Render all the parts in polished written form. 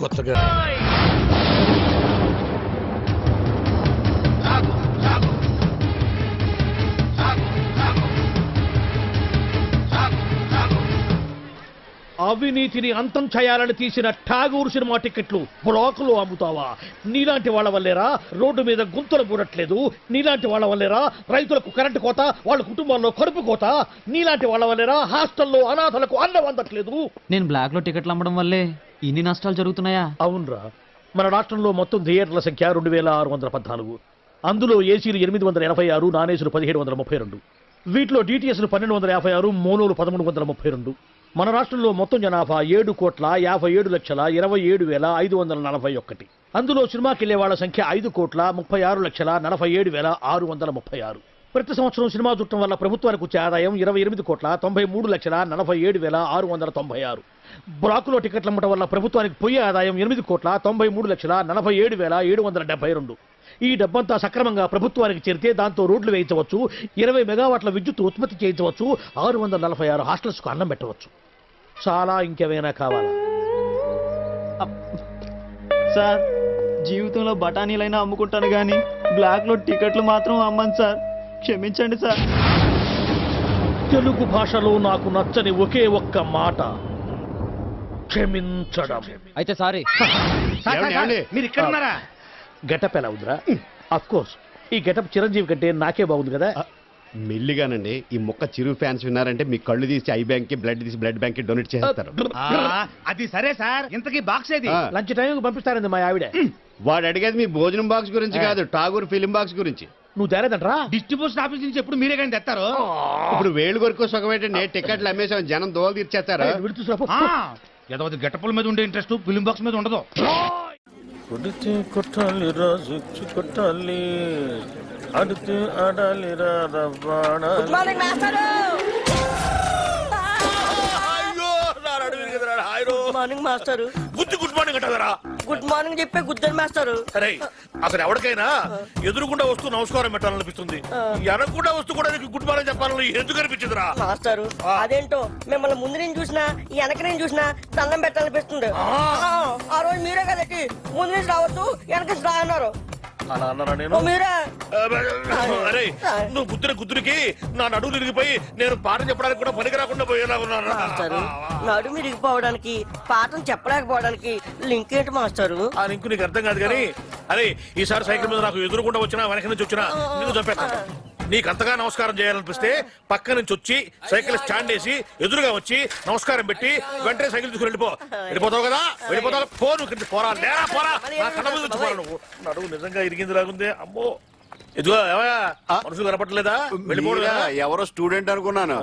కొత్తగా అవినీతిని అంతం చేయాలని తీసిన ఠాగూర్ సినిమా టికెట్లు బ్లాకులో అమ్ముతావా? నీలాంటి వాళ్ళ వల్లేరా రోడ్డు మీద గుంతలు పూడట్లేదు, నీలాంటి వాళ్ళ వల్లేరా రైతులకు కరెంటు కోత, వాళ్ళ కుటుంబాల్లో కడుపు కోత, నీలాంటి వాళ్ళ వల్లేరా హాస్టల్లో అనాథలకు అన్నం అందట్లేదు. నేను బ్లాక్ లో టికెట్లు అమ్మడం వల్లే ఇన్ని నష్టాలు జరుగుతున్నాయా? అవునరా, మన రాష్ట్రంలో మొత్తం థియేటర్ల సంఖ్య 2614. అందులో ఏసీలు 886, నాన్ ఏసీలు 1732. వీటిలో డిటిఎస్లు 1256, మోనోలు 1332. మన రాష్ట్రంలో మొత్తం జనాభా 7,57,27,541. అందులో సినిమాకి వెళ్లే వాళ్ళ సంఖ్య 5,36,47,636. ప్రతి సంవత్సరం సినిమా చూడటం వల్ల ప్రభుత్వానికి వచ్చే ఆదాయం 28,93,47,696. బ్లాకులో టికెట్లు అమ్మటం వల్ల ప్రభుత్వానికి పోయే ఆదాయం 8,93,47,772. ఈ డబ్బంతా సక్రమంగా ప్రభుత్వానికి చేరితే దాంతో రోడ్లు వేయించవచ్చు, 20 మెగావాట్ల విద్యుత్ ఉత్పత్తి చేయించవచ్చు, 646 హాస్టల్స్కు అన్నం పెట్టవచ్చు. చాలా ఇంకేమైనా కావాలా? సార్, జీవితంలో బఠానీలైనా అమ్ముకుంటాను గానీ బ్లాక్ లో టికెట్లు మాత్రం అమ్మను సార్. క్షమించండి సార్. తెలుగు భాషలో నాకు నచ్చని ఒకే ఒక్క మాట క్షమించడం. అయితే సారీ. మీరు ఇక్కడ ఉన్నారా? గెటప్ ఎలా ఉందిరా? అఫ్ కోర్స్ ఈ గెటప్ చిరంజీవి కంటే నాకే బాగుంది కదా. మెల్లిగానండి, ఈ మొక్క చిరు ఫ్యాన్స్ విన్నారంటే మీ కళ్ళు తీసి ఐ బ్యాంక్ కి, బ్లడ్ తీసి బ్లడ్ బ్యాంక్ కి డొనేట్ చేస్తారు. అది సరే సార్, ఇంతకీ బాక్స్ ఏది? లంచ్ టైంకి పంపిస్తారండి మా ఆవిడ. వాడు అడిగేది మీ భోజనం బాక్స్ గురించి కాదు, ఠాగూర్ ఫిలిం బాక్స్ గురించి. నువ్వు తేలేదంట్రా? డిస్ట్రిబ్యూషన్ ఆఫీస్ నుంచి ఎప్పుడు మీరే కానీ తెస్తారు. ఇప్పుడు వేలు కొరకు సుఖమేటండి, టికెట్లు అమ్మేసాం, జనం దోలు తీర్చేస్తారు. ఏదో గెటపుల మీద ఉండే ఇంట్రెస్ట్ ఫిలిం బాక్స్ మీద ఉండదు. కొడితే కొట్టాలి రాజు కొట్టాలి, అడితే ఆడాలి రవ్వాడ. Good morning master. Good morning అంటారా? గుడ్ మార్నింగ్ చెప్పే గుద్దరు మాస్టర్. సరే, అసలు ఎవరికైనా ఎదురుకుండా వస్తూ నమస్కారం పెట్టాలనిపిస్తుంది, ఎనకుండా వస్తూ కూడా గుడ్ మార్నింగ్ చెప్పాలని ఎందుకు అనిపించదురా మాస్టర్? అదేంటో మిమ్మల్ని ముందు నేను చూసినా వెనక నేను చూసినా దండం పెట్టాలనిపిస్తుంది. ఆ రోజు మీరే కదండి ముందు నుంచి రావచ్చు వెనక నుంచి రా అన్నారు. అలా అన్నారా? నేను మీరే. అరే, నువ్వు గుద్దురికి నా నడువు ఇరిగిపోయి నేను పాఠం చెప్పడానికి కూడా పనికి రాకుండా పోయేలా ఉన్నాను. నడుము ఇరిగిపోవడానికి పాఠం చెప్పలేకపోవడానికి లింక్ ఏంటి మాస్టారు? ఆ లింక్ నీకు అర్థం కాదు కానీ, అరే ఈసారి సైకిల్ మీద నాకు ఎదురుకుండా వచ్చినా వెనక నుంచి వచ్చినా నీకు చంపేస్తాను. నీకు అంతగా నమస్కారం చేయాలనిపిస్తే పక్క నుంచి వచ్చి సైకిల్ స్టాండ్ వేసి ఎదురుగా వచ్చి నమస్కారం పెట్టి వెంటనే సైకిల్ తీసుకుని వెళ్ళిపోతావు కదా. వెళ్ళిపోతావు పోరా, లేరా పోరా, నా కళ్ళ మీద వచ్చి పోరా. నువ్వు నడువు నిజంగా ఇరిగింది లాగుంది. అమ్మో, ఇదిగో మనుషులు కనపడలేదా? వెళ్ళిపోవడా? ఎవరో స్టూడెంట్ అనుకున్నాను.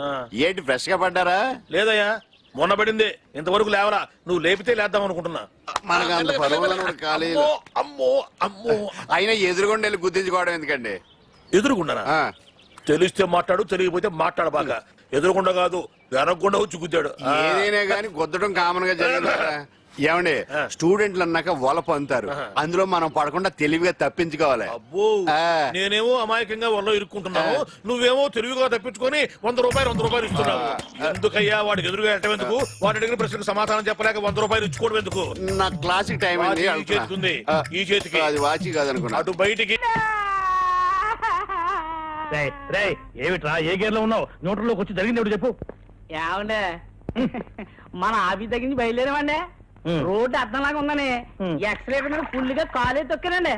ఏంటి ఫ్రెష్ గా పడ్డారా? లేదయ్యా, మొన్న పడింది, ఇంతవరకు లేవరా. నువ్వు లేపితే లేద్దాం అనుకుంటున్నా. మనకు అంత పదవులను కాలేదు. అమ్మో అమ్మో, అయినా ఎదురుగొండ వెళ్ళి గుర్తించుకోవడం ఎందుకండి? ఎదురుకున్నానా? తెలిస్తే మాట్లాడు, తెలియకపోతే మాట్లాడు. బాగా ఎదురుకుండా కాదు, వెనకుండా వచ్చి గుద్దాడు. ఏదైనా గానీ గుద్దడం కామన్ గా జరిగింది. ఏమండి, స్టూడెంట్లు అన్నాక వలపు అంటారు, అందులో మనం పడకుండా తెలివిగా తప్పించుకోవాలి. అబ్బో, నేనేమో అమాయకంగా వల్ల ఇరుక్కుంటున్నావు, నువ్వేమో తెలివిగా తప్పించుకొని 100 రూపాయలు ఇస్తున్నావు. ఎందుకయ్యా వాడికి ఎదురుగా వెళ్ళటం ఎందుకు? వాడి అడిగిన ప్రశ్నకు సమాధానం చెప్పలేక 100 రూపాయలు ఇచ్చుకోవడం ఎందుకు? నా క్లాసిక్ టైం ఈ చేతికి, ఈ చేతికి. అది వాచి కాదనుకున్నా. అటు బయటికి. ఏమిట్రా, ఏ గేర్ లో ఉన్నావు? న్యూట్రల్లోకి వచ్చి జరిగింది ఎవడు చెప్పు. ఏమండే, మన ఆఫీస్ దగ్గర నుంచి బయలుదేరామండి. రోడ్డు అర్థంలాగా ఉందని ఎక్సలేటర్ మీద ఫుల్ గా కాలే తొక్కానండి.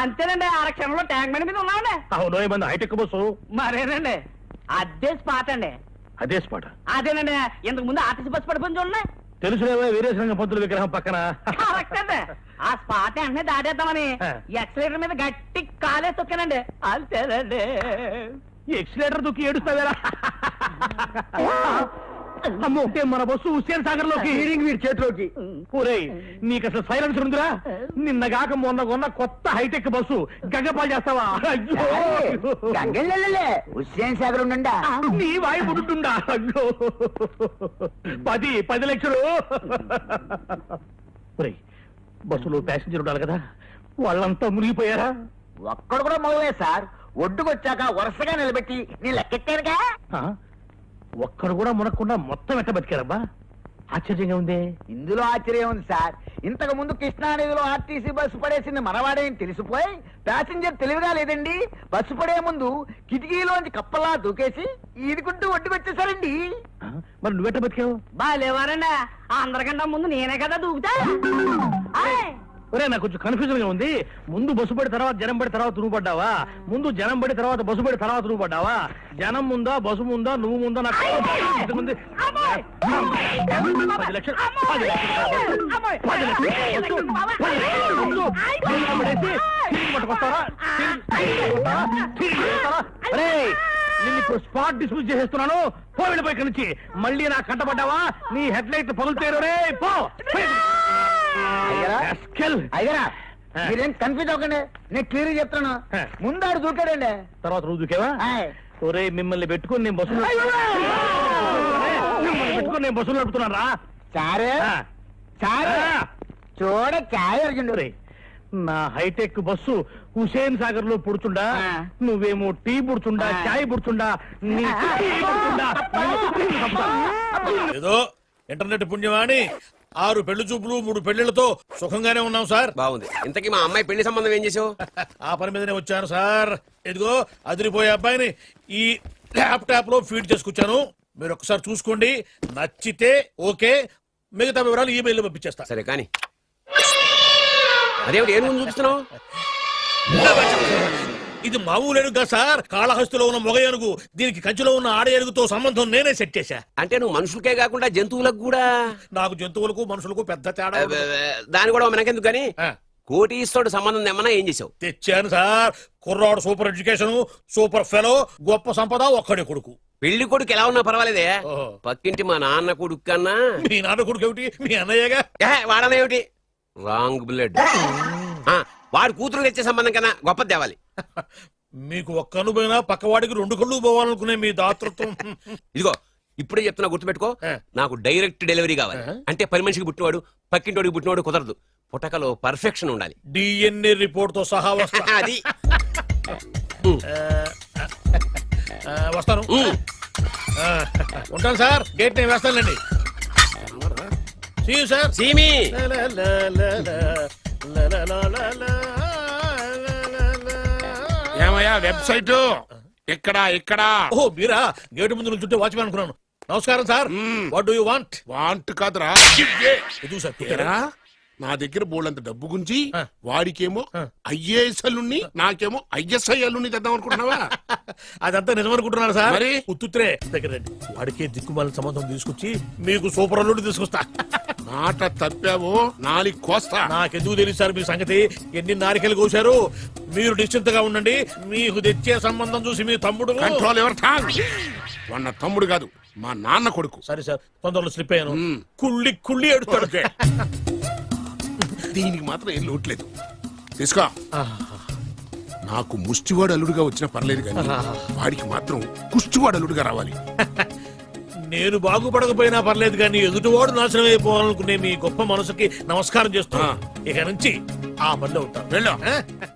అంతేనండి, ఆరక్షణంలో ట్యాంక్ బండి మీద ఉన్నామండి. అవును, ఏమన్నా హైటెక్ బస్సు? మరేనండి, అదే స్పాట్ అండి. అదే స్పాట్? అదేనండి, ఇంతకు ముందు ఆర్టీసీ బస్సు పడిపోయింది చూడండి. తెలుసులేవా, వీరేశలింగం పంతుల విగ్రహం పక్కన. ఆ స్పాట్ వెంటనే దాటేద్దామని ఎక్సలేటర్ మీద గట్టి కాలే తొక్కానండి. అంతేనండి. ఎక్సిలేటర్ దుక్కి ఏడుస్తావేరా? అమ్మో, మన బస్సు హుస్సేన్ సాగర్ లోకి, హీరింగ్ వీడి చేతిలోకి. ఊరేయ్, నీకు అసలు సైలెన్స్ ఉందిరా? నిన్నగాక మొన్న కొన్న కొత్త హైటెక్ బస్సు గంగపాలు చేస్తావా? హుస్సేన్ సాగర్ ఉండా నీ వాయి పుట్టుండా? అయ్యో, 10 లక్షలు. బస్సులో ప్యాసింజర్ ఉండాలి కదా, వాళ్ళంతా మునిగిపోయారా? ఒక్కడు కూడా మొదలే సార్. ఒడ్డుకొచ్చాక వరుసగా నిలబెట్టి నేను లెక్కెట్టానుగా. ఒక్కడు కూడా మునక్కుండా మొత్తం ఎట్ట బతికారబ్బా? ఆశ్చర్యంగా ఉంది. ఇందులో ఆశ్చర్యం ఉంది సార్. ఇంతకు ముందు కృష్ణానదిలో ఆర్టీసీ బస్సు పడేసింది మనవాడేని తెలిసిపోయి ప్యాసింజర్ తెలివిగా లేదండి, బస్సు పడే ముందు కిటికీలోంచి కప్పలా దూకేసి ఈదుకుంటూ ఒడ్డుకొచ్చేసారండి. మరి నువ్వెట్ట బతికావు? బాగాలేవారండి, అందరికంటే ముందు నేనే కదా దూకుతా. ఆయ్. ఒరే నాకు కొంచెం కన్ఫ్యూజన్ గా ఉంది. ముందు బస్సు పడి తర్వాత జనం పడి తర్వాత నువ్వు పడ్డావా? ముందు జనం పడి తర్వాత బస్సు పడి తర్వాత నువ్వు పడ్డావా? జనం ముందా బస్సు ముందా నువ్వు ముందా? నాకు ఇంతకుముందు 10 లక్షలు 10 లక్షలు నిన్ను ఇప్పుడు స్పాట్ డిస్మిస్ చేసేస్తున్నాను. పో వెళ్ళిపోయి ఇక్కడి నుంచి. మళ్ళీ నా కంటపడ్డావా నీ హెడ్ లైట్ పగులుతారు రే. పో అయ్యారా మీరేం కన్ఫ్యూజ్ అవ్వకండి, నేను క్లియర్ చెప్తాను. ముందాడు దూకాడండి, తర్వాత నువ్వు దూకేవా? ఒరే మిమ్మల్ని పెట్టుకుని నేను బస్సులు నడుపుతున్నాను రా. చారే చారే చూడ చాయ్ అరిగిండు. ఒరే నా హైటెక్ బస్సు హుసేన్ సాగర్ లో పుడుచుండా, నువ్వేమో టీ పుడుచుండా, చాయ్ పుడుచుండా, నీ టీ పుడుచుండా. ఏదో ఇంటర్నెట్ పుణ్యమాని 6 పెళ్లి చూపులు 3 పెళ్లిళ్లతో సుఖంగానే ఉన్నాం సార్. బాగుంది. ఇంతకీ మా అమ్మాయి పెళ్లి సంబంధం ఏం చేసావు? ఆ పని మీదనే వచ్చాను సార్. ఇదిగో అదిరిపోయే అబ్బాయిని ఈ ల్యాప్టాప్ లో ఫీడ్ చేసుకొచ్చాను. మీరు ఒకసారి చూసుకోండి, నచ్చితే ఓకే, మిగతా వివరాలు ఈమెయిల్ లో పంపించేస్తా. సరే కానీ అదేమిటి ఏం ముందు చూపిస్తున్నావు? ఇది మామూలు ఏనుగు కాదు సార్, కాళహస్తిలో ఉన్న మొగ ఏనుగు. దీనికి కంచిలో ఉన్న ఆడ ఏనుగుతో సంబంధం నేనే సెట్ చేశా. అంటే నువ్వు మనుషులకే కాకుండా జంతువులకు కూడా? నాకు జంతువులకు మనుషులకు పెద్ద తేడా ఉండదు. దాని కూడా మనకెందుకు కానీ ఆ, కోటీశ్వరుడు సంబంధం ఏమన్నా ఏం చేసావు? తెచ్చాను సార్. కుర్రాడు సూపర్ ఎడ్యుకేషన్, సూపర్ ఫెలో, గొప్ప సంపద, ఒక్కడే కొడుకు. పెళ్లి కొడుకు ఎలా ఉన్నా పర్వాలేదే, ఓహో. పక్కింటి మా నాన్న కొడుకు కన్నా మీ నాన్న కొడుకు ఏమిటి, మీ అన్నయ్యగా. వాడనేమిటి రాంగ్ బ్లడ్. వాడు కూతురు తెచ్చే సంబంధం కన్నా గొప్ప తేవాలి. మీకు ఒక్క కన్ను పోయినా పక్కవాడికి 2 కళ్ళు పోవాలనుకునే మీ దాతృత్వం. ఇదిగో ఇప్పుడే చెప్తున్నా, గుర్తుపెట్టుకో. నాకు డైరెక్ట్ డెలివరీ కావాలి. అంటే పని మనిషికి పుట్టినవాడు పక్కింటోడికి పుట్టినవాడు కుదరదు. పుట్టకలో పర్ఫెక్షన్ ఉండాలి. డిఎన్ఏ రిపోర్ట్ తో సహా వస్తా. అది వస్తాను. ఉంటాను సార్, గేట్ నేను వేస్తానండి. సార్ సీమి ఏమయ్యా వెబ్సైట్ ఇక్కడ ఇక్కడ ఓ మీరా, గేటు ముందు నుంచుంటే వాచ్మెన్ అనుకున్నాను. నమస్కారం sir. What do you want? Want కాదురా, ఎదుగు సార్. ఇక్కడా నా దగ్గర బోళ్ళంత డబ్బు గుంచి ఆ. వాడికేమో ఐఏఎస్ అల్లుని నాకేమో ఐఎస్ఐ అల్లుని తెద్దాం అనుకుంటున్నావా? అదంతా నిజమనుకుంటున్నారు సార్. మరి? ఉత్తుత్రే దగ్గర రండి. వాడికే దిక్కుమాలిన సంబంధం తీసుకొచ్చి మీకు సూపర్ అల్లుడు తీసుకొస్తా. మాట తప్పావో నాలుగు కోస్తా. నాకెందుకు తెలుసు సార్ మీ సంగతి. ఎన్ని నారికలు కోశారు. మీరు నిశ్చింతగా ఉండండి. మీకు తెచ్చే సంబంధం చూసి మీ తమ్ముడు. కంట్రోల్ ఎవర్ థాంగ్. వాడు నా తమ్ముడు కాదు, మా నాన్న కొడుకు. సరే సార్, తొందరలో స్లిప్ అయ్యాను. మ్మ్. కుళ్ళి కుళ్ళి ఎడుతాడు. దీనికి మాత్రం ఏం లోట్లేదు. తీసుకో. నాకు ముష్టివాడు అల్లుడుగా వచ్చినా పర్లేదు కానీ వాడికి మాత్రం కుష్టివాడు అల్లుడుగా రావాలి. నేను బాగుపడకపోయినా పర్లేదు కానీ ఎదుటివాడు నాశనం అయిపోవాలనుకునే మీ గొప్ప మనసుకి నమస్కారం చేస్తున్నా. ఇక నుంచి ఆ పనిలో ఉంటాను. వెళ్ళు.